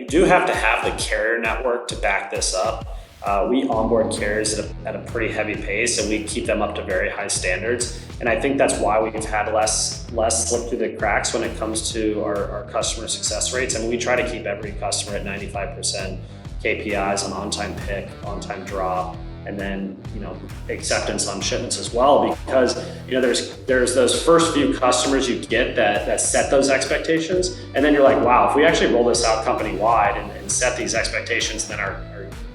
do have to have the carrier network to back this up. We onboard carriers at a pretty heavy pace, and we keep them up to very high standards. And I think that's why we've had less slip through the cracks when it comes to our customer success rates. And we try to keep every customer at 95% KPIs on time pick, on-time drop, and then acceptance on shipments as well, because there's those first few customers you get that set those expectations, and then you're like, wow, if we actually roll this out company-wide and set these expectations, then our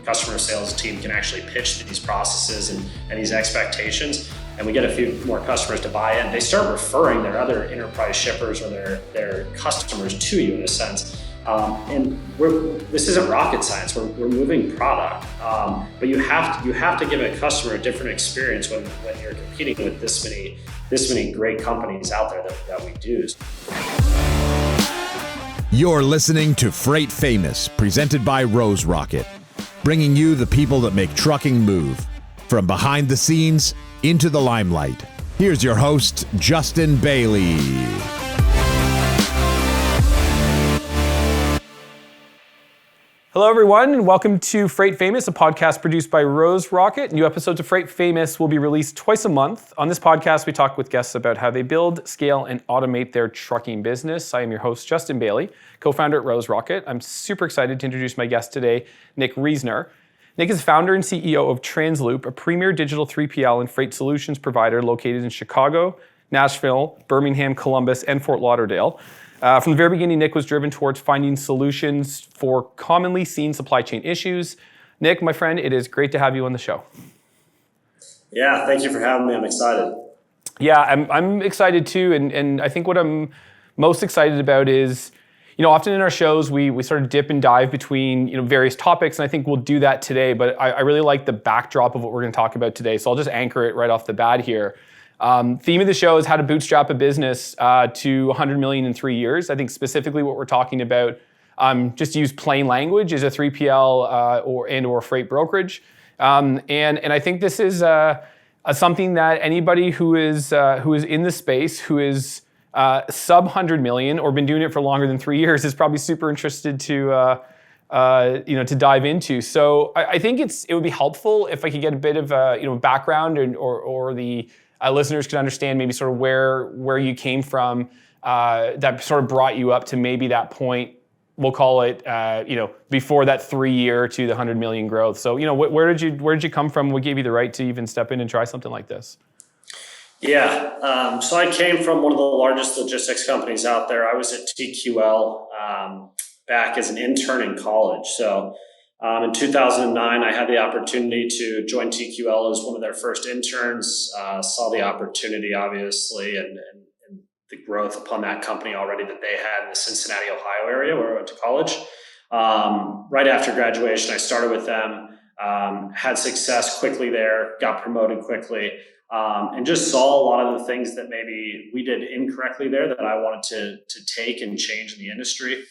customer sales team can actually pitch these processes and these expectations, and we get a few more customers to buy in. They start referring their other enterprise shippers or their customers to you in a sense. And this isn't rocket science. We're moving product, but you have to give a customer a different experience when you're competing with this many great companies out there that we do. You're listening to Freight Famous, presented by Rose Rocket, bringing you the people that make trucking move. From behind the scenes into the limelight. Here's your host, Justin Bailie. Hello, everyone, and welcome to Freight Famous, a podcast produced by Rose Rocket. New episodes of Freight Famous will be released twice a month. On this podcast, we talk with guests about how they build, scale, and automate their trucking business. I am your host, Justin Bailie, co-founder at Rose Rocket. I'm super excited to introduce my guest today, Nick Reasoner. Nick is founder and CEO of TransLoop, a premier digital 3PL and freight solutions provider located in Chicago, Nashville, Birmingham, Columbus, and Fort Lauderdale. From the very beginning, Nick was driven towards finding solutions for commonly seen supply chain issues. Nick, my friend, it is great to have you on the show. Yeah, thank you for having me. I'm excited. Yeah, I'm excited too, and I think what I'm most excited about is, often in our shows we sort of dip and dive between various topics, and I think we'll do that today. But I really like the backdrop of what we're going to talk about today, so I'll just anchor it right off the bat here. Theme of the show is how to bootstrap a business to 100 million in 3 years. I think specifically what we're talking about, just to use plain language, is a 3PL or freight brokerage. And I think this is something that anybody who is in the space, who is sub 100 million or been doing it for longer than 3 years, is probably super interested to dive into. So I think it would be helpful if I could get a bit of background or the listeners could understand maybe sort of where you came from that sort of brought you up to maybe that point. We'll call it before that 3 year to the 100 million growth. So where did you come from? What gave you the right to even step in and try something like this? Yeah, so I came from one of the largest logistics companies out there. I was at TQL back as an intern in college. So in 2009, I had the opportunity to join TQL as one of their first interns. Saw the opportunity, obviously, and the growth upon that company already that they had in the Cincinnati, Ohio area where I went to college. Right after graduation, I started with them, had success quickly there, got promoted quickly, and just saw a lot of the things that maybe we did incorrectly there that I wanted to take and change in the industry.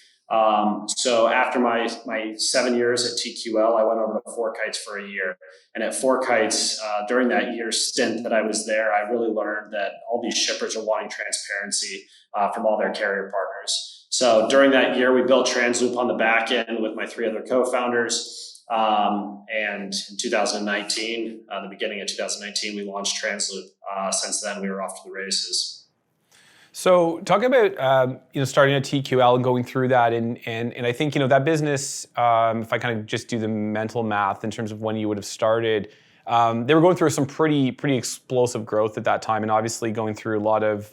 So after my 7 years at TQL, I went over to Four Kites for a year. And at Four Kites, during that year stint that I was there, I really learned that all these shippers are wanting transparency from all their carrier partners. So during that year, we built TransLoop on the back end with my three other co-founders. And in 2019, the beginning of 2019, we launched TransLoop. Since then, we were off to the races. So talking about starting at TQL and going through that, and I think that business, if I kind of just do the mental math in terms of when you would have started, they were going through some pretty explosive growth at that time, and obviously going through a lot of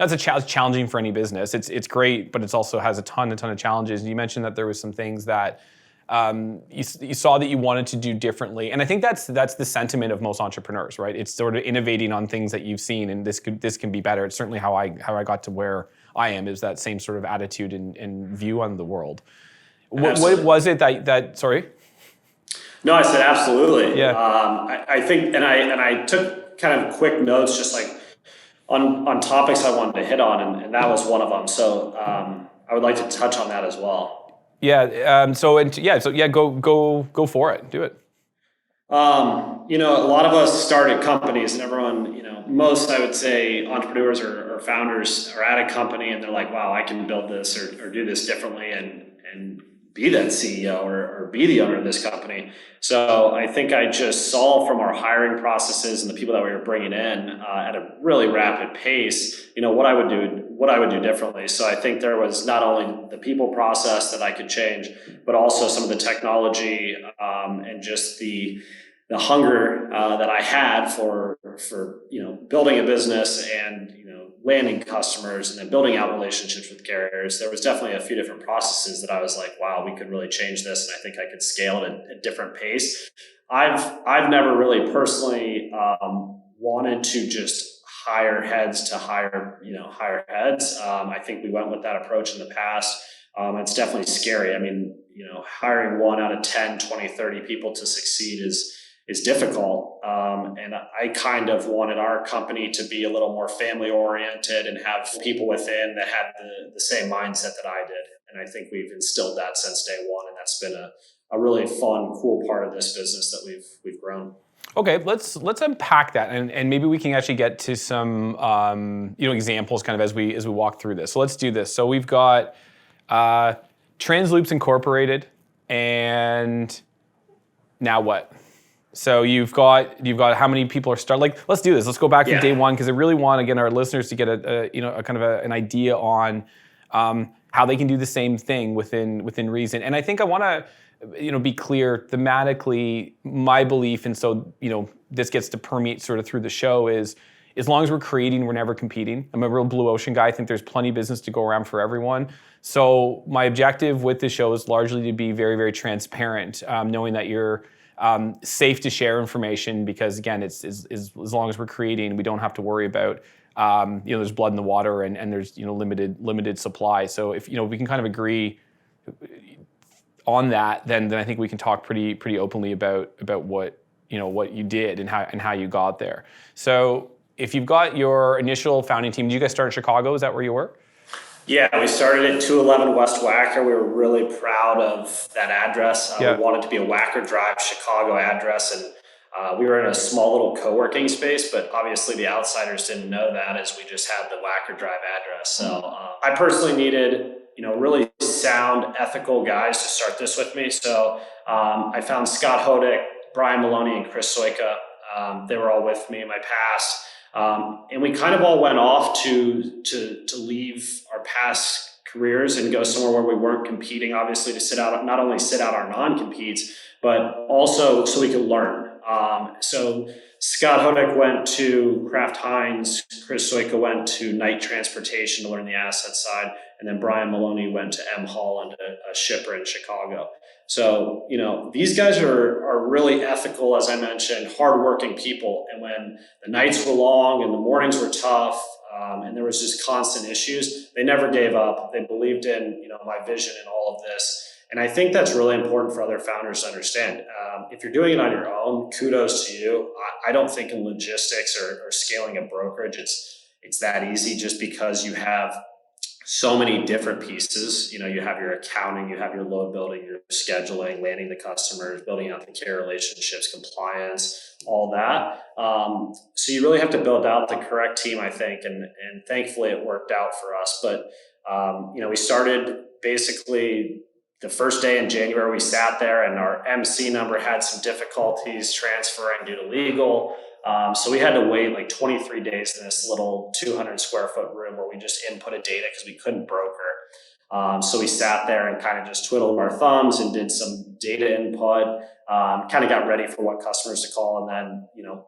it's challenging for any business. It's great, but it also has a ton of challenges. And you mentioned that there was some things that you saw that you wanted to do differently, and I think that's the sentiment of most entrepreneurs, right? It's sort of innovating on things that you've seen, and this can be better. It's certainly how I got to where I am, is that same sort of attitude and view on the world. What was it that sorry? No, I said absolutely. Yeah. I think, and I took kind of quick notes, just like on topics I wanted to hit on, and that was one of them. So I would like to touch on that as well. Yeah. Go for it. Do it. A lot of us started companies, and everyone, most, I would say, entrepreneurs or founders are at a company and they're like, wow, I can build this or do this differently and be that CEO or be the owner of this company. So I think I just saw from our hiring processes and the people that we were bringing in at a really rapid pace, what I would do differently. So I think there was not only the people process that I could change, but also some of the technology and just the hunger that I had for building a business and landing customers and then building out relationships with carriers. There was definitely a few different processes that I was like, wow, we could really change this, and I think I could scale it at a different pace. I've never really personally wanted to just hire heads to hire heads. I think we went with that approach in the past. It's definitely scary. I mean, hiring 1 out of 10, 20, 30 people to succeed is difficult. And I kind of wanted our company to be a little more family oriented and have people within that had the same mindset that I did. And I think we've instilled that since day one. And that's been a really fun, cool part of this business that we've grown. Okay, let's unpack that, and maybe we can actually get to some examples kind of as we walk through this. So let's do this. So we've got TransLoop's Incorporated, and now what? So you've got how many people are starting? Like, let's do this. Let's go back to day one, because I really want, again, our listeners to get a kind of an idea on how they can do the same thing within reason. And I think I want to be clear thematically. My belief, and so this gets to permeate sort of through the show, is as long as we're creating, we're never competing. I'm a real blue ocean guy. I think there's plenty of business to go around for everyone. So my objective with the show is largely to be very, very transparent, knowing that you're safe to share information, because again, it's as long as we're creating, we don't have to worry about there's blood in the water and there's limited supply. So if we can kind of agree on that, then I think we can talk pretty openly about what you did and how you got there. So if you've got your initial founding team, did you guys start in Chicago? Is that where you were? Yeah, we started at 211 West Wacker. We were really proud of that address. We wanted to be a Wacker Drive, Chicago address, and we were in a small little co-working space, but obviously the outsiders didn't know that, as we just had the Wacker Drive address. So I personally needed really sound, ethical guys to start this with me. So I found Scott Hodick, Brian Maloney, and Chris Soika. They were all with me in my past. And we kind of all went off to leave our past careers and go somewhere where we weren't competing, obviously, to not only sit out our non-competes, but also so we could learn. So Scott Hodick went to Kraft Heinz, Chris Soika went to Knight Transportation to learn the asset side, and then Brian Maloney went to M. Holland, a shipper in Chicago. So, these guys are really ethical, as I mentioned, hardworking people. And when the nights were long and the mornings were tough, and there was just constant issues, they never gave up. They believed in, my vision and all of this. And I think that's really important for other founders to understand. If you're doing it on your own, kudos to you. I don't think in logistics or scaling a brokerage, it's that easy, just because you have so many different pieces. You have your accounting, you have your load building, your scheduling, landing the customers, building out the carrier relationships, compliance, all that. So you really have to build out the correct team, I think, and thankfully it worked out for us. But we started basically the first day in January. We sat there and our MC number had some difficulties transferring due to legal. So we had to wait like 23 days in this little 200 square foot room where we just inputted data because we couldn't broker. So we sat there and kind of just twiddled our thumbs and did some data input, kind of got ready for what customers to call. And then,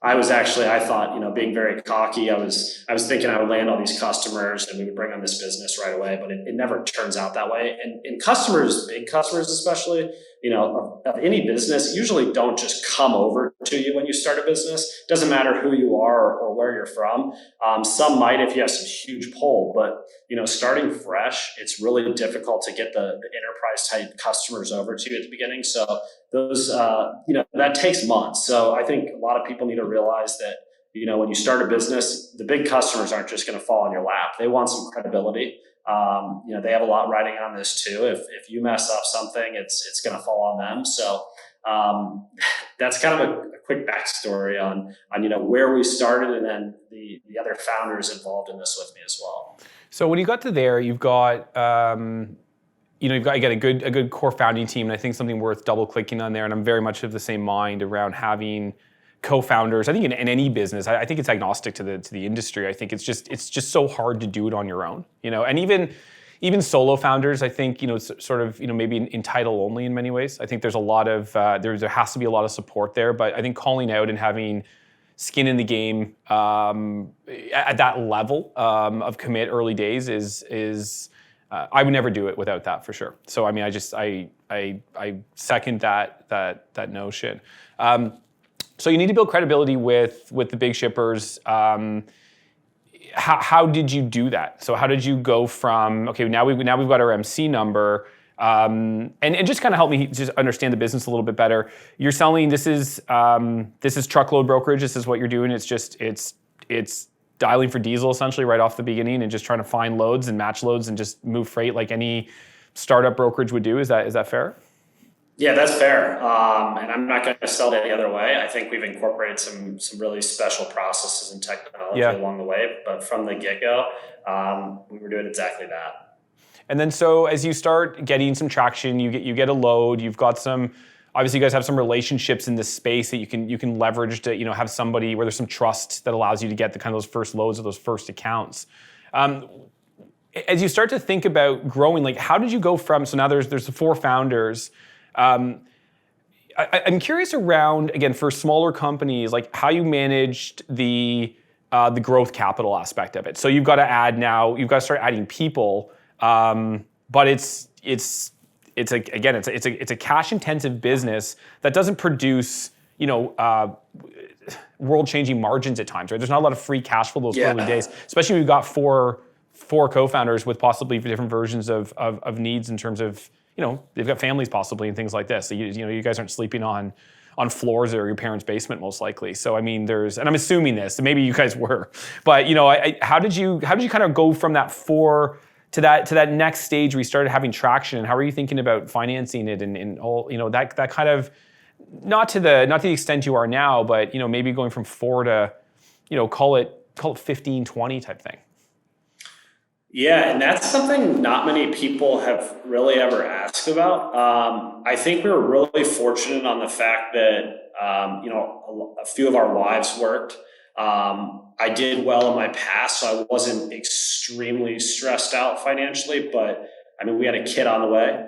I thought, being very cocky, I was thinking I would land all these customers and we would bring on this business right away, but it never turns out that way. And customers, big customers especially, of any business, usually don't just come over to you when you start a business. It doesn't matter who you are or where you're from. Some might if you have some huge pull, but starting fresh, it's really difficult to get the enterprise type customers over to you at the beginning. So those, that takes months. So I think a lot of people need to realize that, when you start a business, the big customers aren't just going to fall in your lap. They want some credibility. They have a lot riding on this too. If you mess up something, it's going to fall on them. So that's kind of a quick backstory on where we started, and then the other founders involved in this with me as well. So when you got to there, you've got you've got again a good core founding team, and I think something worth double clicking on there. And I'm very much of the same mind around having co-founders. I think in any business, I think it's agnostic to the industry. I think it's just so hard to do it on your own, and even solo founders, I think, sort of, maybe in title only in many ways. I think there's a lot of, there has to be a lot of support there, but I think calling out and having skin in the game at that level of commit early days is I would never do it without that for sure. So, I mean, I second that notion. So you need to build credibility with the big shippers. How did you do that? So how did you go from, okay, now we've got our MC number, and just kind of help me just understand the business a little bit better. You're selling, this is truckload brokerage. This is what you're doing. It's dialing for diesel essentially right off the beginning and just trying to find loads and match loads and just move freight like any startup brokerage would do. Is that fair? Yeah, that's fair. And I'm not going to sell it any other way. I think we've incorporated some really special processes and technology along the way. But from the get-go, we were doing exactly that. And then so as you start getting some traction, you get a load, you've got some, obviously you guys have some relationships in this space that you can leverage to have somebody where there's some trust that allows you to get the kind of those first loads or those first accounts. As you start to think about growing, like how did you go from, so now there's the 4 founders. I'm curious around, again, for smaller companies, like how you managed the growth capital aspect of it. So you've got to start adding people, but it's a cash intensive business that doesn't produce, world changing margins at times, right? There's not a lot of free cash flow those early days, especially when you've got four co-founders with possibly different versions of needs in terms of, they've got families possibly and things like this. So you guys aren't sleeping on floors or your parents' basement most likely. So I mean, and I'm assuming this, so maybe you guys were, but how did you kind of go from that 4 to that next stage where you started having traction, and how are you thinking about financing it and all, that kind of, not to the extent you are now, but maybe going from 4 to, call it 15, 20 type thing. Yeah, and that's something not many people have really ever asked about. I think we were really fortunate on the fact that, a few of our wives worked. I did well in my past, so I wasn't extremely stressed out financially, but I mean, we had a kid on the way.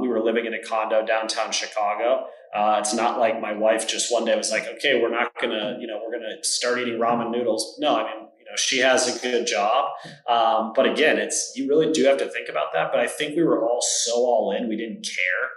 We were living in a condo downtown Chicago. It's not like my wife just one day was like, okay, we're not gonna, we're gonna start eating ramen noodles. No, I mean, she has a good job. But again, you really do have to think about that. But I think we were all so all in, we didn't care.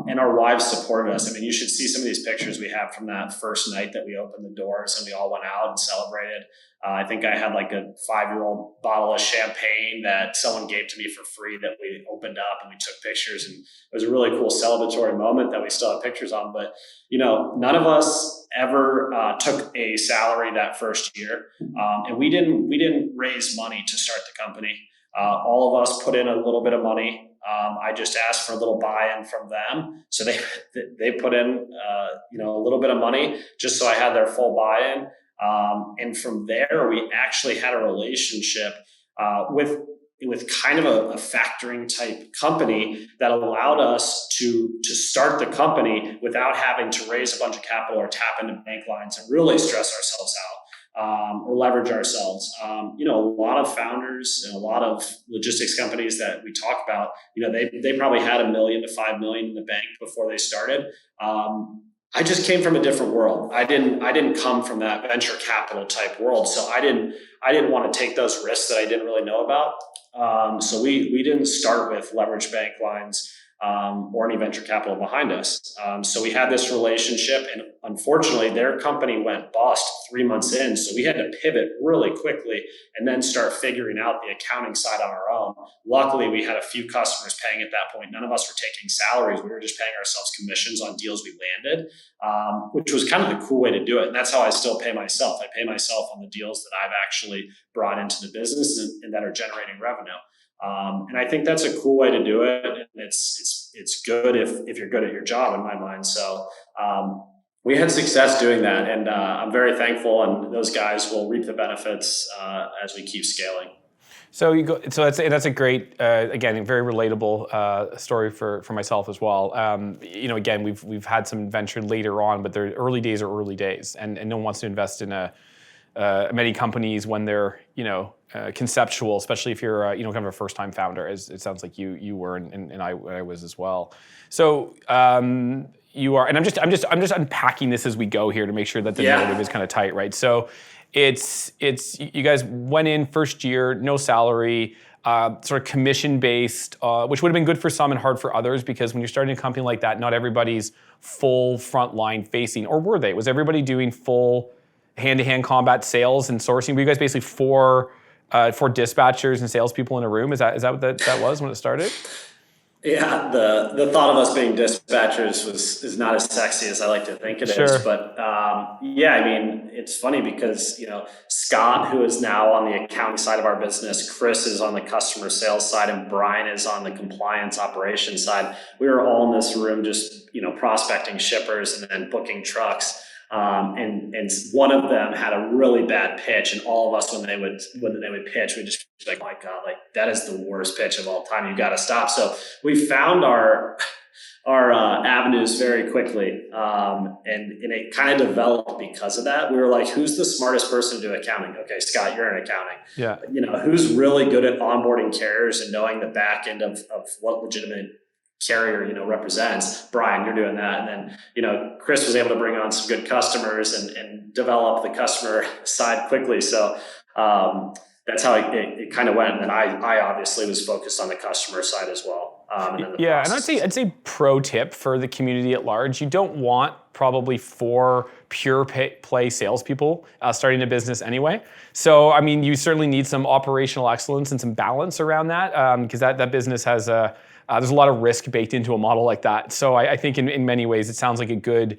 And our wives supported us. I mean, you should see some of these pictures we have from that first night that we opened the doors and we all went out and celebrated. I think I had like a 5-year-old bottle of champagne that someone gave to me for free that we opened up and we took pictures, and it was a really cool celebratory moment that we still have pictures on. But, none of us ever took a salary that first year. And we didn't raise money to start the company. All of us put in a little bit of money. I just asked for a little buy-in from them. So they put in, a little bit of money just so I had their full buy-in. And from there, we actually had a relationship with kind of a factoring type company that allowed us to start the company without having to raise a bunch of capital or tap into bank lines and really stress ourselves out. Or leverage ourselves. A lot of founders and a lot of logistics companies that we talk about, they probably had $1 million to $5 million in the bank before they started. I just came from a different world. I didn't come from that venture capital type world, so I didn't want to take those risks that I didn't really know about. So we didn't start with leverage bank lines or any venture capital behind us. So we had this relationship, and unfortunately their company went bust 3 months in. So we had to pivot really quickly and then start figuring out the accounting side on our own. Luckily, we had a few customers paying at that point. None of us were taking salaries. We were just paying ourselves commissions on deals we landed, which was kind of the cool way to do it. And that's how I still pay myself. I pay myself on the deals that I've actually brought into the business and that are generating revenue. And I think that's a cool way to do it. And it's good if you're good at your job, in my mind. So, we had success doing that, and I'm very thankful, and those guys will reap the benefits as we keep scaling. So that's a great, again, a very relatable story for myself as well. Again, we've had some venture later on, but the early days are early days, and no one wants to invest in many companies when they're conceptual, especially if you're kind of a first time founder, as it sounds like you were, and I was as well. So you are, and I'm just unpacking this as we go here to make sure that the narrative is kind of tight, right? So it's you guys went in first year, no salary, sort of commission based, which would have been good for some and hard for others, because when you're starting a company like that, not everybody's full frontline facing, or were they? Was everybody doing full hand-to-hand combat sales and sourcing? Were you guys basically four dispatchers and salespeople in a room? Is that what that was when it started? Yeah, the thought of us being dispatchers is not as sexy as I like to think it is. But I mean, it's funny because Scott, who is now on the accounting side of our business, Chris is on the customer sales side, and Brian is on the compliance operations side. We were all in this room just prospecting shippers and then booking trucks. And one of them had a really bad pitch, and all of us, when they would pitch, we'd just be like, "My God, like that is the worst pitch of all time. You got to stop." So we found our avenues very quickly, and it kind of developed because of that. We were like, "Who's the smartest person to do accounting?" Okay, Scott, you're in accounting. Yeah. Who's really good at onboarding carriers and knowing the back end of what legitimate carrier represents? Brian, you're doing that. And then Chris was able to bring on some good customers and develop the customer side quickly. So that's how it kind of went. And then I obviously was focused on the customer side as well. And I'd say pro tip for the community at large: you don't want probably 4 pure play salespeople starting a business anyway. So I mean, you certainly need some operational excellence and some balance around that, because that business has there's a lot of risk baked into a model like that. So I think in many ways, it sounds like a good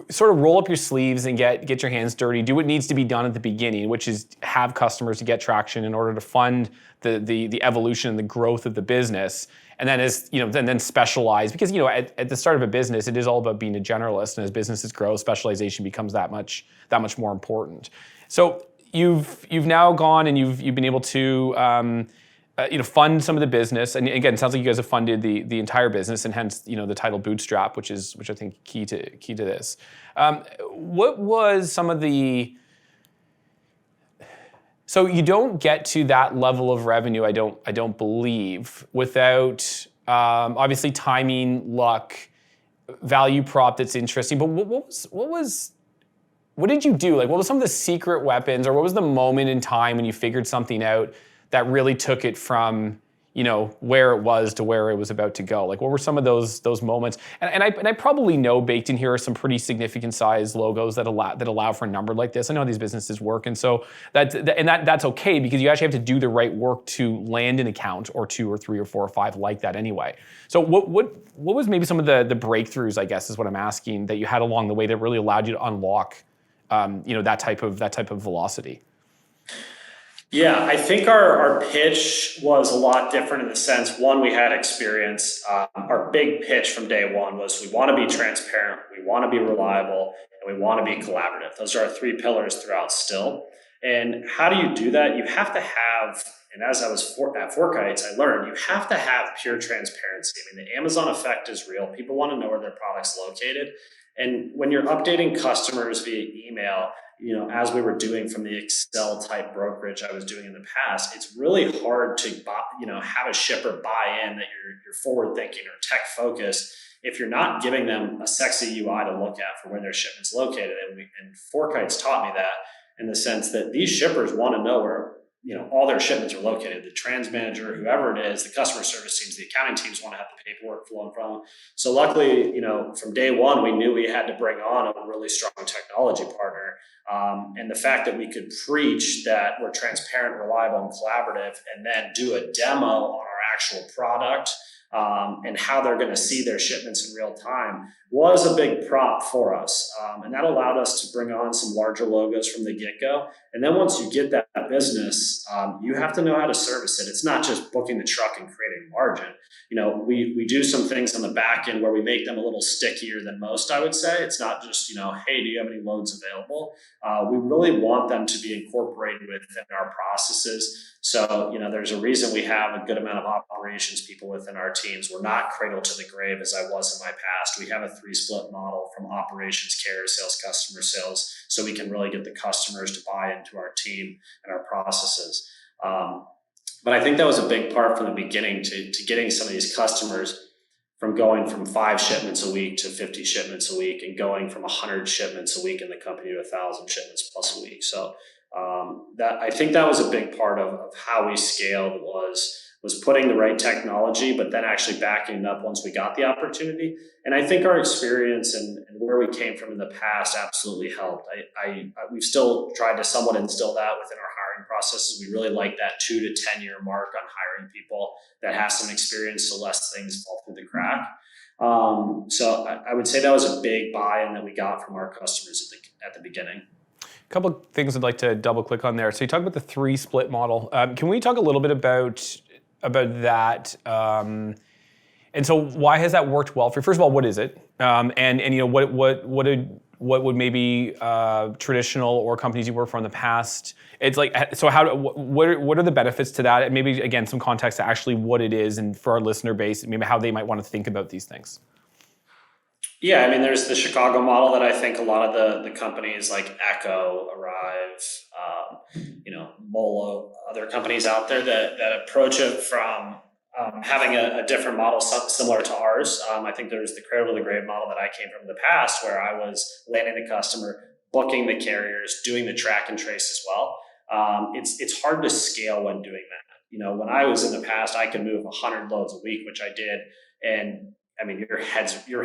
sort of roll up your sleeves and get your hands dirty, do what needs to be done at the beginning, which is have customers to get traction in order to fund the evolution and the growth of the business. And then then specialize, because at the start of a business, it is all about being a generalist, and as businesses grow, specialization becomes that much more important. So you've now gone and you've been able to fund some of the business, and again, it sounds like you guys have funded the entire business, and hence the title Bootstrap, which I think key to this. What was some of the? So you don't get to that level of revenue, I don't believe, without obviously timing, luck, value prop that's interesting. But what did you do? Like, what was some of the secret weapons, or what was the moment in time when you figured something out that really took it from where it was to where it was about to go? Like, what were some of those moments? And I probably know baked in here are some pretty significant size logos that allow for a number like this. I know how these businesses work, and so that's okay, because you actually have to do the right work to land an account or 2 or 3 or 4 or 5 like that anyway. So what was maybe some of the breakthroughs, I guess, is what I'm asking, that you had along the way that really allowed you to unlock that type of velocity? Yeah, I think our pitch was a lot different in the sense, one, we had experience. Our big pitch from day one was we want to be transparent, we want to be reliable, and we want to be collaborative. Those are our 3 pillars throughout still. And how do you do that? You have to have, and as I was at Forkites, I learned you have to have pure transparency. I mean, the Amazon effect is real. People want to know where their product's located. And when you're updating customers via email, as we were doing from the Excel type brokerage I was doing in the past, it's really hard to have a shipper buy in that you're forward thinking or tech focused if you're not giving them a sexy UI to look at for where their shipment's located. And Forkites taught me that, in the sense that these shippers want to know where all their shipments are located. The trans manager, whoever it is, the customer service teams, the accounting teams want to have the paperwork flowing from them. So luckily, from day one, we knew we had to bring on a really strong technology partner. And the fact that we could preach that we're transparent, reliable, and collaborative, and then do a demo on our actual product, and how they're going to see their shipments in real time, was a big prop for us. And that allowed us to bring on some larger logos from the get-go. And then once you get that business, you have to know how to service it. It's not just booking the truck and creating margin. We do some things on the back end where we make them a little stickier than most, I would say. It's not just, hey, do you have any loads available? We really want them to be incorporated within our processes. So, there's a reason we have a good amount of operations people within our teams. We're not cradle to the grave as I was in my past. We have a 3-split model from operations, carrier sales, customer sales, so we can really get the customers to buy into our team and our processes. But I think that was a big part from the beginning to getting some of these customers from going from 5 shipments a week to 50 shipments a week, and going from 100 shipments a week in the company to 1,000 shipments plus a week. So that I think that was a big part of how we scaled was putting the right technology, but then actually backing it up once we got the opportunity. And I think our experience and where we came from in the past absolutely helped. We've still tried to somewhat instill that within our hiring processes. We really like that 2 to 10 year mark on hiring people that have some experience, so less things fall through the crack. So I would say that was a big buy-in that we got from our customers at the beginning. A couple of things I'd like to double click on there. So you talk about the 3-split model. Can we talk a little bit about that? And so why has that worked well for you? First of all, what is it? And what would maybe traditional or companies you work for in the past? It's like, so what are the benefits to that? And maybe again some context to actually what it is, and for our listener base, maybe how they might want to think about these things. Yeah, there's the Chicago model that I think a lot of the companies like Echo, Arrive, Molo, other companies out there that approach it from having a different model similar to ours. I think there's the cradle to the grave model that I came from in the past, where I was landing the customer, booking the carriers, doing the track and trace as well. It's hard to scale when doing that. When I was in the past, I could move 100 loads a week, which I did, and your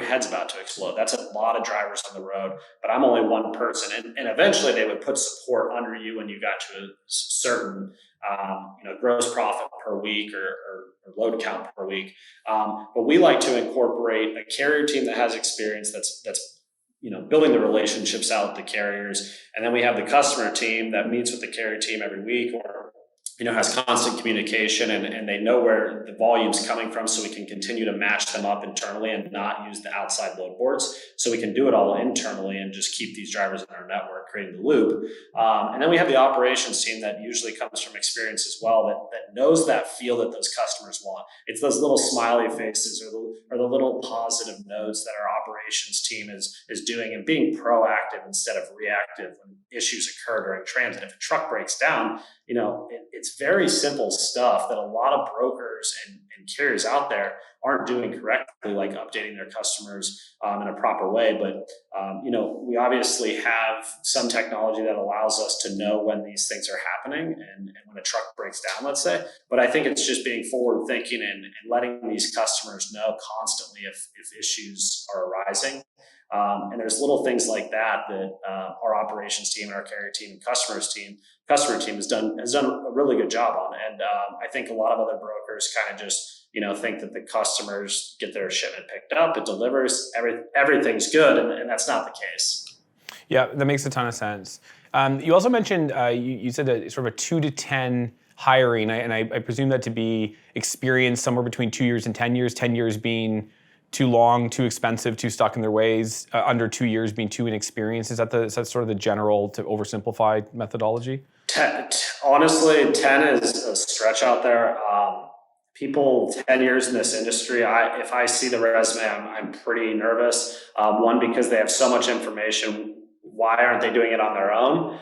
head's about to explode. That's a lot of drivers on the road, but I'm only one person. And eventually they would put support under you when you got to a certain, gross profit per week or load count per week. But we like to incorporate a carrier team that has experience that's building the relationships out with the carriers. And then we have the customer team that meets with the carrier team every week, or has constant communication, and they know where the volume's coming from, so we can continue to match them up internally and not use the outside load boards. So we can do it all internally and just keep these drivers in our network, creating the loop. And then we have the operations team that usually comes from experience as well, that knows that feel that those customers want. It's those little smiley faces or the little positive notes that our operations team is doing, and being proactive instead of reactive when issues occur during transit. If a truck breaks down, it's very simple stuff that a lot of brokers and carriers out there aren't doing correctly, like updating their customers in a proper way. But, we obviously have some technology that allows us to know when these things are happening and when a truck breaks down, let's say. But I think it's just being forward thinking and letting these customers know constantly if issues are arising. And there's little things like that our operations team and our carrier team and customer team has done a really good job on. And I think a lot of other brokers kind of just think that the customers get their shipment picked up, it delivers, everything's good, and that's not the case. Yeah, that makes a ton of sense. You also mentioned you said that sort of a 2 to 10 hiring, and I presume that to be experience somewhere between 2 years and 10 years. 10 years being too long, too expensive, too stuck in their ways. Under 2 years being too inexperienced. Is that sort of the general, to oversimplify, methodology? Honestly, 10 is a stretch out there. People 10 years in this industry, if I see the resume, I'm pretty nervous. One, because they have so much information. Why aren't they doing it on their own?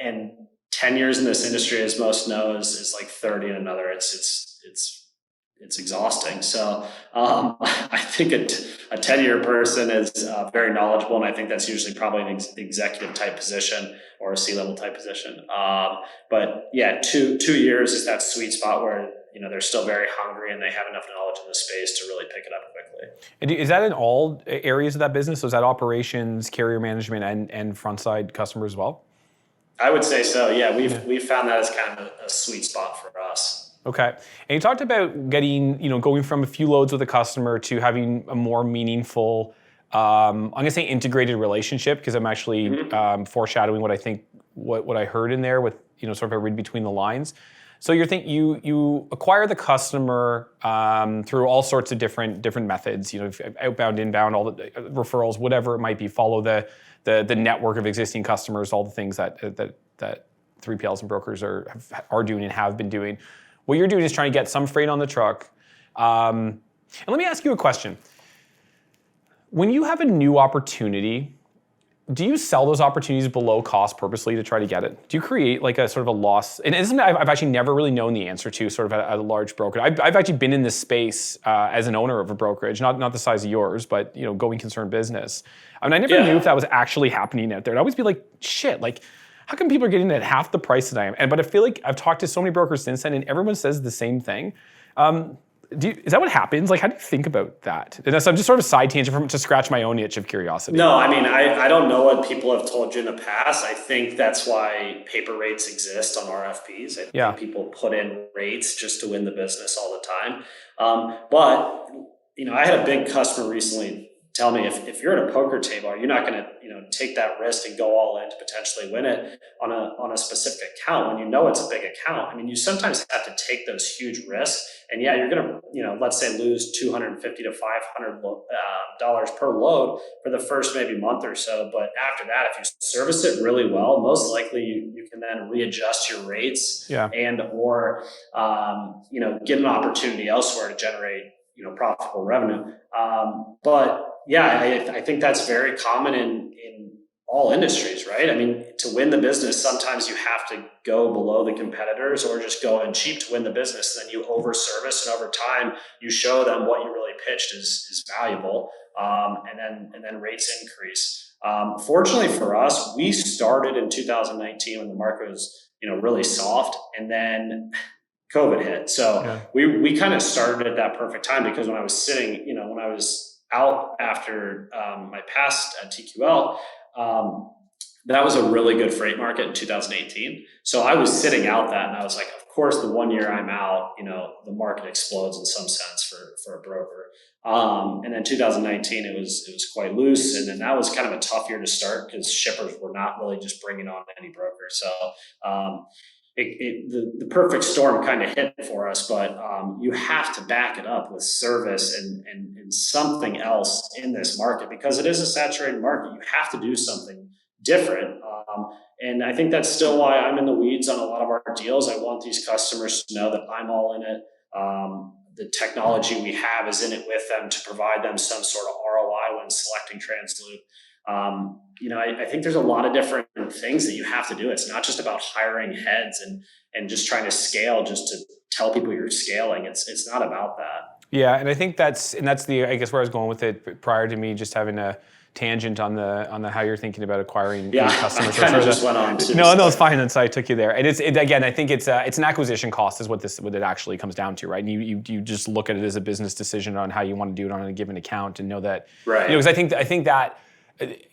And 10 years in this industry, as most know, is like 30 in another. It's exhausting. So I think a 10-year person is very knowledgeable, and I think that's usually probably an executive type position or a C-level type position. But yeah, 2 years is that sweet spot where they're still very hungry and they have enough knowledge in the space to really pick it up quickly. And is that in all areas of that business? So is that operations, carrier management, and front side customer as well? I would say so. Yeah, we've found that as kind of a sweet spot for us. Okay. And you talked about going from a few loads with a customer to having a more meaningful, I'm going to say integrated relationship, because I'm actually foreshadowing what I think, what I heard in there with sort of I read between the lines. So you acquire the customer through all sorts of different methods, outbound, inbound, all the referrals, whatever it might be. Follow the network of existing customers, all the things that 3PLs and brokers are doing and have been doing. What you're doing is trying to get some freight on the truck. And let me ask you a question. When you have a new opportunity, do you sell those opportunities below cost purposely to try to get it? Do you create like a sort of a loss? And it's something I've actually never really known the answer to sort of at a large broker. I've actually been in this space as an owner of a brokerage, not the size of yours, but going concern business. I mean, I never knew if that was actually happening out there. I'd always be like, shit, like how come people are getting it at half the price that I am? But I feel like I've talked to so many brokers since then and everyone says the same thing. Is that what happens? Like, how do you think about that? And so I'm just sort of side tangent to scratch my own itch of curiosity. No, I mean, I don't know what people have told you in the past. I think that's why paper rates exist on RFPs. I think people put in rates just to win the business all the time. But I had a big customer recently tell me, if you're at a poker table, you're not going to take that risk and go all in to potentially win it on a specific account when it's a big account. I mean, you sometimes have to take those huge risks, and you're going to let's say lose $250 to $500 per load for the first maybe month or so. But after that, if you service it really well, most likely you can then readjust your rates and or get an opportunity elsewhere to generate profitable revenue. I think that's very common in all industries, right? I mean, to win the business, sometimes you have to go below the competitors or just go in cheap to win the business. And then you over service, and over time you show them what you really pitched is valuable. And then rates increase. Fortunately for us, we started in 2019 when the market was, really soft, and then COVID hit. So we kind of started at that perfect time, because when I was sitting, when I was out after my past at TQL, that was a really good freight market in 2018. So I was sitting out that, and I was like, of course, the 1 year I'm out, the market explodes in some sense for a broker. And then 2019, it was quite loose. And then that was kind of a tough year to start, because shippers were not really just bringing on any broker. So, the perfect storm kind of hit for us, but you have to back it up with service and something else in this market, because it is a saturated market. You have to do something different. And I think that's still why I'm in the weeds on a lot of our deals. I want these customers to know that I'm all in it. The technology we have is in it with them to provide them some sort of ROI when selecting TransLoop. I think there's a lot of different things that you have to do. It's not just about hiring heads and just trying to scale just to tell people you're scaling. It's not about that. Yeah, and I think that's the, I guess, where I was going with it prior to me just having a tangent on the how you're thinking about acquiring new customers. I kind of just went on to no, it's fine. And so I took you there. And again, I think it's an acquisition cost is what it actually comes down to, right? And you just look at it as a business decision on how you want to do it on a given account, and know that, right? Because I think that,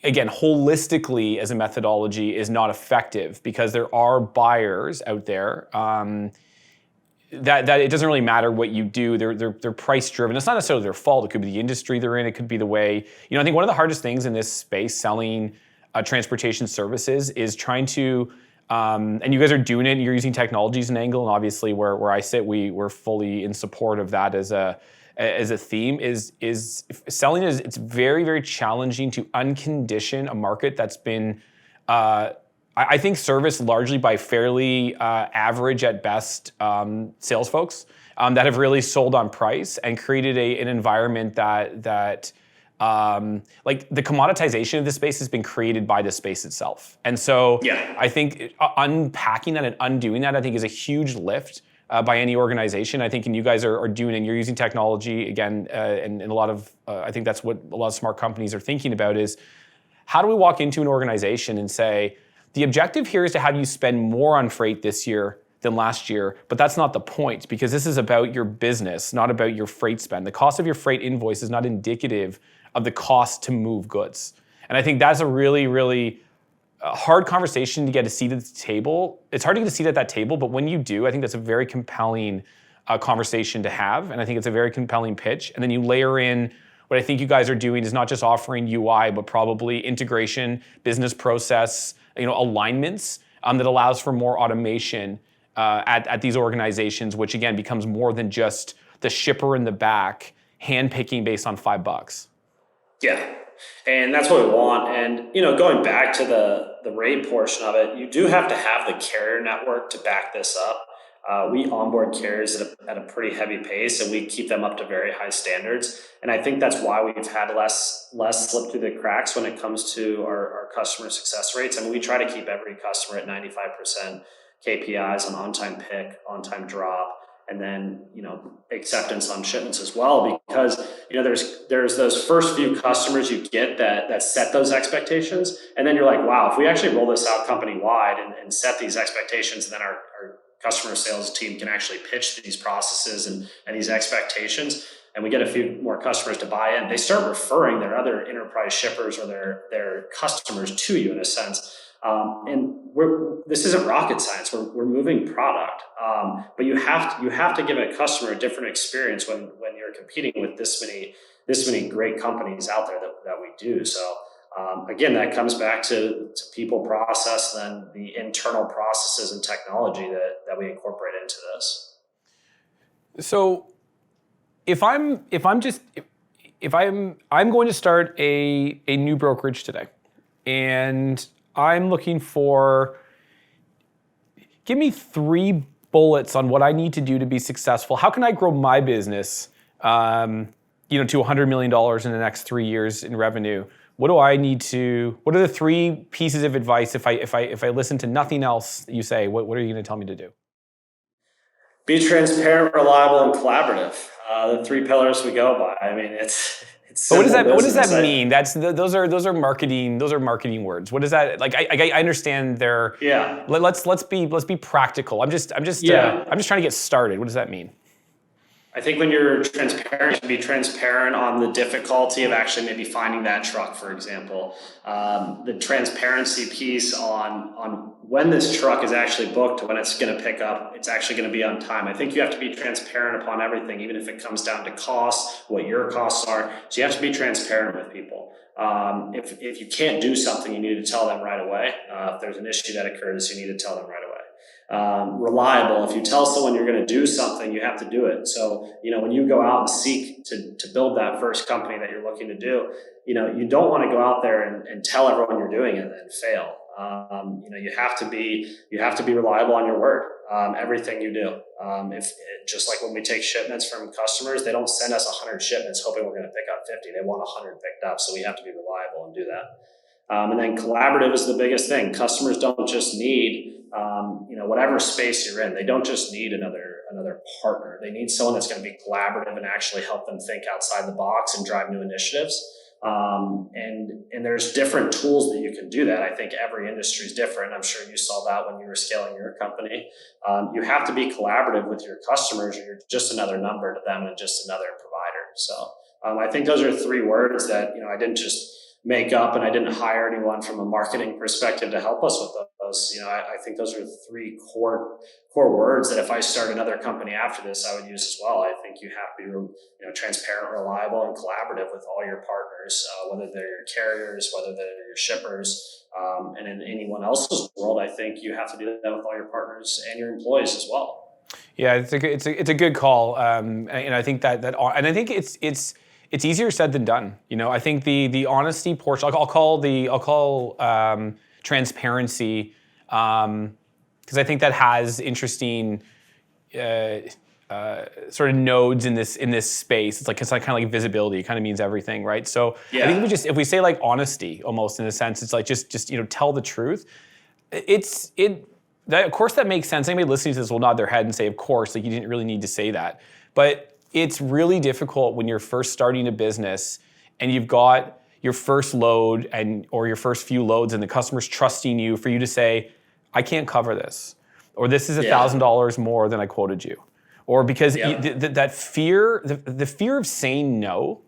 again, holistically as a methodology is not effective, because there are buyers out there that it doesn't really matter what you do. They're price driven. It's not necessarily their fault. It could be the industry they're in. It could be the way, I think one of the hardest things in this space, selling transportation services, is trying to, and you guys are doing it, and you're using technology as an angle, and obviously where I sit, we're fully in support of that as a theme, is selling it's very, very challenging to uncondition a market that's been, I think, serviced largely by fairly average at best sales folks that have really sold on price and created an environment that like the commoditization of the space has been created by the space itself. And so I think unpacking that and undoing that, I think, is a huge lift by any organization. I think, and you guys are doing it, and you're using technology again, and a lot of, I think that's what a lot of smart companies are thinking about, is how do we walk into an organization and say, the objective here is to have you spend more on freight this year than last year, but that's not the point, because this is about your business, not about your freight spend. The cost of your freight invoice is not indicative of the cost to move goods. And I think that's a really, really hard conversation to get a seat at the table. It's hard to get a seat at that table, but when you do, I think that's a very compelling conversation to have, and I think it's a very compelling pitch. And then you layer in what I think you guys are doing is not just offering UI, but probably integration, business process, alignments that allows for more automation at these organizations, which again becomes more than just the shipper in the back handpicking based on $5. Yeah. And that's what we want. And, going back to the rate portion of it, you do have to have the carrier network to back this up. We onboard carriers at a pretty heavy pace, and we keep them up to very high standards. And I think that's why we've had less slip through the cracks when it comes to our customer success rates. I mean, we try to keep every customer at 95% KPIs on time pick, on time drop, and then, acceptance on shipments as well, because, there's those first few customers you get that set those expectations. And then you're like, wow, if we actually roll this out company wide and set these expectations, and then our customer sales team can actually pitch these processes and these expectations, and we get a few more customers to buy in, they start referring their other enterprise shippers or their customers to you in a sense. And this isn't rocket science. We're moving product, but you have to give a customer a different experience when you're competing with this many great companies out there that we do. So again, that comes back to people, process, then the internal processes and technology that we incorporate into this. So if I'm going to start a new brokerage today, and I'm looking for, give me 3 bullets on what I need to do to be successful. How can I grow my business, to $100 million in the next 3 years in revenue? What do I need to? What are the 3 pieces of advice if I listen to nothing else that you say? What are you going to tell me to do? Be transparent, reliable, and collaborative. The 3 pillars we go by. I mean, it's. But what does that mean? Those are marketing. Those are marketing words. What does that like? I understand they're. Yeah. Let's be practical. I'm just trying to get started. What does that mean? I think when you're transparent, you should be transparent on the difficulty of actually maybe finding that truck, for example. The transparency piece on when this truck is actually booked, when it's going to pick up, it's actually going to be on time. I think you have to be transparent upon everything, even if it comes down to costs, what your costs are. So you have to be transparent with people. If you can't do something, you need to tell them right away. If there's an issue that occurs, you need to tell them right away. Reliable. If you tell someone you're going to do something, you have to do it. So, when you go out and seek to build that first company that you're looking to do, you don't want to go out there and tell everyone you're doing it and fail. You have to be reliable on your word. Everything you do. Just like when we take shipments from customers, they don't send us 100 shipments hoping we're going to pick up 50. They want 100 picked up. So we have to be reliable and do that. And then collaborative is the biggest thing. Customers don't just need, whatever space you're in, they don't just need another partner. They need someone that's going to be collaborative and actually help them think outside the box and drive new initiatives. And there's different tools that you can do that. I think every industry is different. I'm sure you saw that when you were scaling your company. You have to be collaborative with your customers, or you're just another number to them and just another provider. So I think those are 3 words that, I didn't just make up, and I didn't hire anyone from a marketing perspective to help us with those. I think those are 3 core words that if I start another company after this, I would use as well. I think you have to be transparent, reliable, and collaborative with all your partners, whether they're your carriers, whether they're your shippers, and in anyone else's world. I think you have to do that with all your partners and your employees as well. Yeah, it's a good call, and I think and I think it's easier said than done. I think the honesty portion, I'll call transparency, because I think that has interesting sort of nodes in this space. It's like kind of like visibility. It kind of means everything, right? So yeah. I think if we say like honesty, almost in a sense, it's like just tell the truth. Of course that makes sense. Anybody listening to this will nod their head and say, of course, like you didn't really need to say that, but it's really difficult when you're first starting a business and you've got your first load or your first few loads, and the customer's trusting you for you to say, I can't cover this, or this is $1,000 more than I quoted you, or because that fear, the fear of saying no,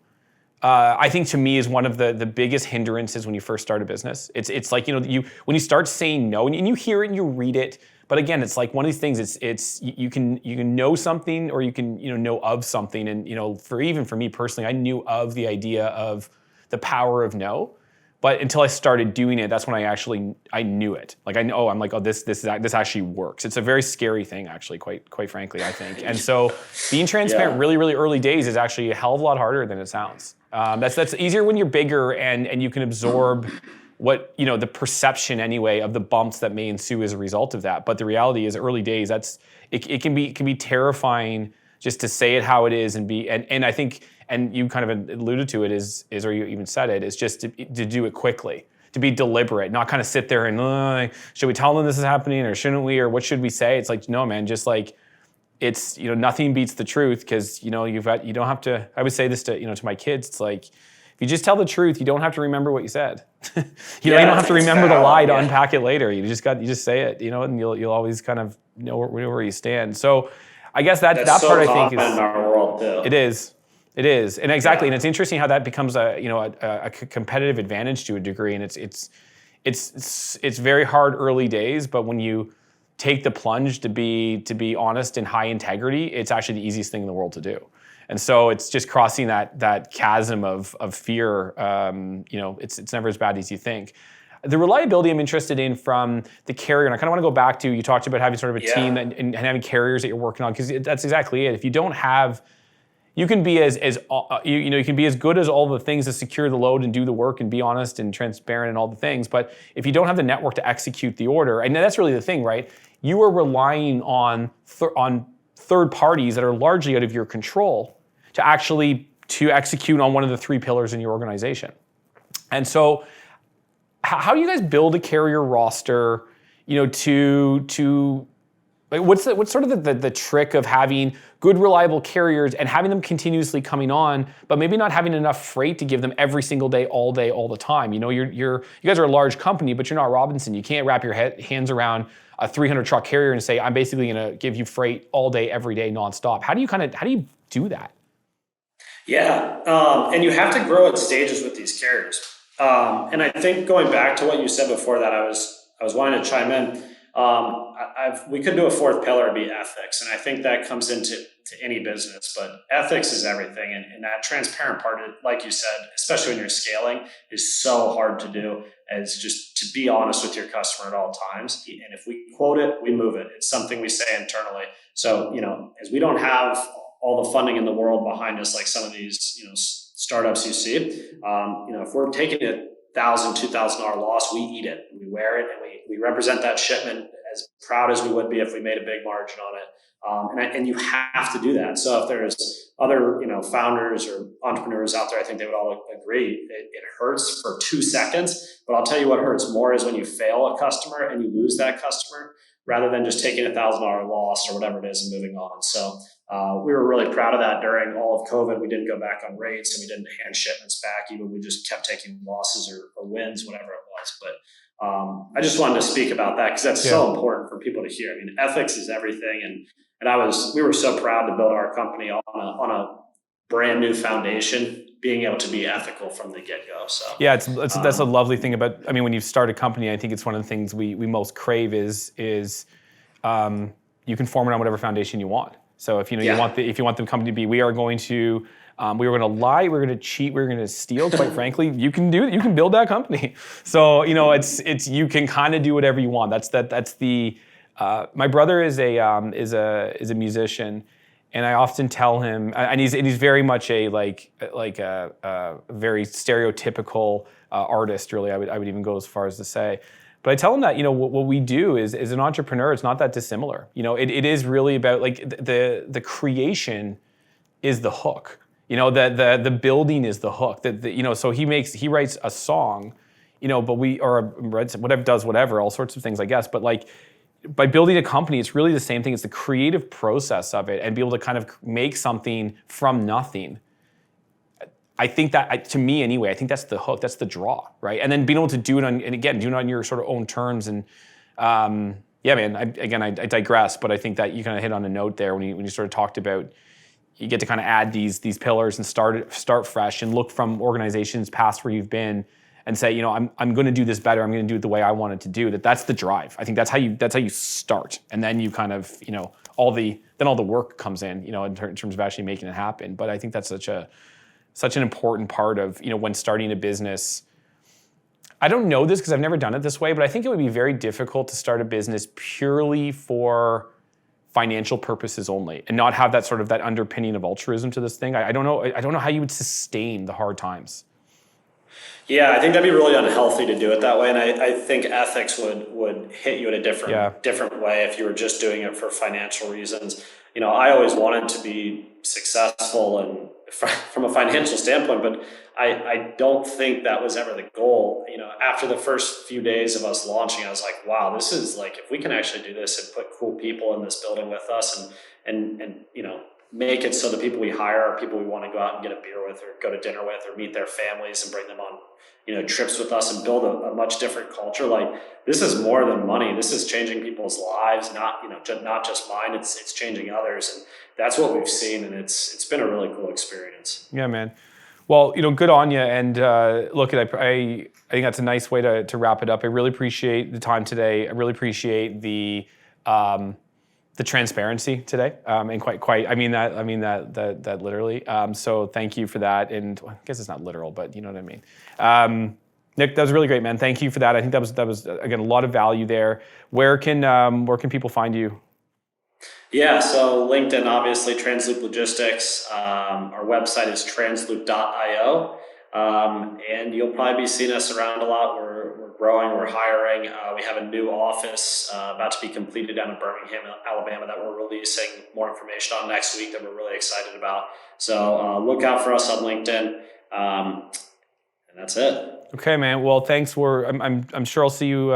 I think to me is one of the biggest hindrances when you first start a business. It's like when you start saying no, and you hear it and you read it. But again, it's like one of these things. It's you can know something, or you can know of something. And for me personally, I knew of the idea of the power of no, But until I started doing it, that's when I knew it. Like I'm like, oh, this actually works. It's a very scary thing, actually, quite frankly, I think. And so being transparent really, really early days is actually a hell of a lot harder than it sounds. That's easier when you're bigger and you can absorb what, the perception anyway of the bumps that may ensue as a result of that. But the reality is early days, it can be terrifying just to say it how it is and I think, and you kind of alluded to it or you even said it, is just to do it quickly, to be deliberate, not kind of sit there and should we tell them this is happening or shouldn't we, or what should we say? It's like, no, man, just like, it's, nothing beats the truth, because, you don't have to, I would say this to, to my kids, it's like, if you just tell the truth, you don't have to remember what you said. You don't have to remember the lie to unpack it later. You just say it, and you'll always kind of know where you stand. So I guess that so part, I think, is in our world too. It is, and exactly, and it's interesting how that becomes a competitive advantage to a degree, and it's very hard early days, but when you take the plunge to be honest and high integrity, it's actually the easiest thing in the world to do. And so it's just crossing that chasm of fear. It's never as bad as you think. The reliability I'm interested in from the carrier, and I kind of want to go back to, you talked about having sort of a team and having carriers that you're working on, because that's exactly it. If you don't have, you can be you can be as good as all the things to secure the load and do the work and be honest and transparent and all the things, but if you don't have the network to execute the order, and that's really the thing, right? You are relying on third parties that are largely out of your control to execute on one of the three pillars in your organization. And so how do you guys build a carrier roster, to like, what's sort of the trick of having good, reliable carriers and having them continuously coming on, but maybe not having enough freight to give them every single day, all the time? You guys are a large company, but you're not Robinson. You can't wrap your hands around a 300 truck carrier and say, I'm basically going to give you freight all day, every day, nonstop. How do you do that? Yeah, and you have to grow at stages with these carriers. And I think going back to what you said before that, I was wanting to chime in. We could do a fourth pillar, it'd be ethics, and I think that comes into any business. But ethics is everything, and that transparent part, like you said, especially when you're scaling, is so hard to do. As just to be honest with your customer at all times. And if we quote it, we move it. It's something we say internally. So as we don't have all the funding in the world behind us, like some of these startups you see, if we're taking a $1,000, $2,000 loss, we eat it, we wear it, and we represent that shipment as proud as we would be if we made a big margin on it. And you have to do that. So if there's other, founders or entrepreneurs out there, I think they would all agree. It hurts for 2 seconds, but I'll tell you what hurts more is when you fail a customer and you lose that customer, rather than just taking a $1,000 loss or whatever it is and moving on. So we were really proud of that during all of COVID. We didn't go back on rates and we didn't hand shipments back. Even we just kept taking losses or wins, whatever it was. But I just wanted to speak about that because that's so important for people to hear. I mean, ethics is everything. And we were so proud to build our company on a brand new foundation, being able to be ethical from the get-go. So yeah, that's a lovely thing about, when you start a company, I think it's one of the things we most crave is you can form it on whatever foundation you want. So if you want the company to be, we are going to lie, we're going to cheat, we're going to steal, quite frankly, you can build that company. So it's you can kind of do whatever you want. That's the my brother is a musician, and I often tell him, and he's very much a very stereotypical artist. Really, I would even go as far as to say. But I tell him that what we do is as an entrepreneur, it's not that dissimilar. It is really about the creation is the hook. The building is the hook. So he writes a song, but whatever, all sorts of things, I guess. But by building a company, it's really the same thing. It's the creative process of it and be able to kind of make something from nothing. I think that, to me anyway, I think that's the hook, that's the draw, right? And then being able to do it on your sort of own terms. And I digress, but I think that you kind of hit on a note there when you sort of talked about, you get to kind of add these pillars and start fresh and look from organizations past where you've been and say, I'm going to do this better. I'm going to do it the way I want it to do. That's the drive. I think that's how you start, and then you kind of all the work comes in, in terms of actually making it happen. But I think that's such an important part of when starting a business. I don't know this because I've never done it this way, but I think it would be very difficult to start a business purely for financial purposes only and not have that sort of that underpinning of altruism to this thing. I don't know. I don't know how you would sustain the hard times. Yeah, I think that'd be really unhealthy to do it that way, and I think ethics would hit you in a different way if you were just doing it for financial reasons. I always wanted to be successful and from a financial standpoint, but I don't think that was ever the goal. After the first few days of us launching, I was like, wow, this is like, if we can actually do this and put cool people in this building with us and make it so the people we hire are people we want to go out and get a beer with or go to dinner with or meet their families and bring them on trips with us and build a much different culture. Like, this is more than money. This is changing people's lives, not just mine. It's changing others, and that's what we've seen, and it's been a really cool experience. Yeah, man. Well, good on you. And look, I think that's a nice way to wrap it up. I really appreciate the time today. I really appreciate the transparency today, and quite. I mean that literally. So thank you for that. And I guess it's not literal, but you know what I mean. Nick, that was really great, man. Thank you for that. I think that was again a lot of value there. Where can people find you? Yeah, so LinkedIn, obviously, TransLoop Logistics. Our website is transloop.io. And you'll probably be seeing us around a lot. We're growing, we're hiring. We have a new office about to be completed down in Birmingham, Alabama, that we're releasing more information on next week that we're really excited about. So look out for us on LinkedIn. And that's it. Okay, man. Well, thanks. I'm sure I'll see you.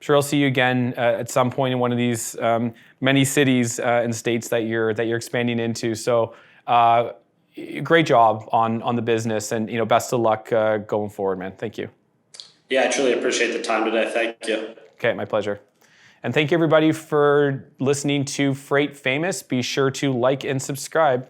I'll see you again at some point in one of these many cities and states that you're expanding into. So, great job on the business, and best of luck going forward, man. Thank you. Yeah, I truly appreciate the time today. Thank you. Okay, my pleasure. And thank you everybody for listening to Freight Famous. Be sure to like and subscribe.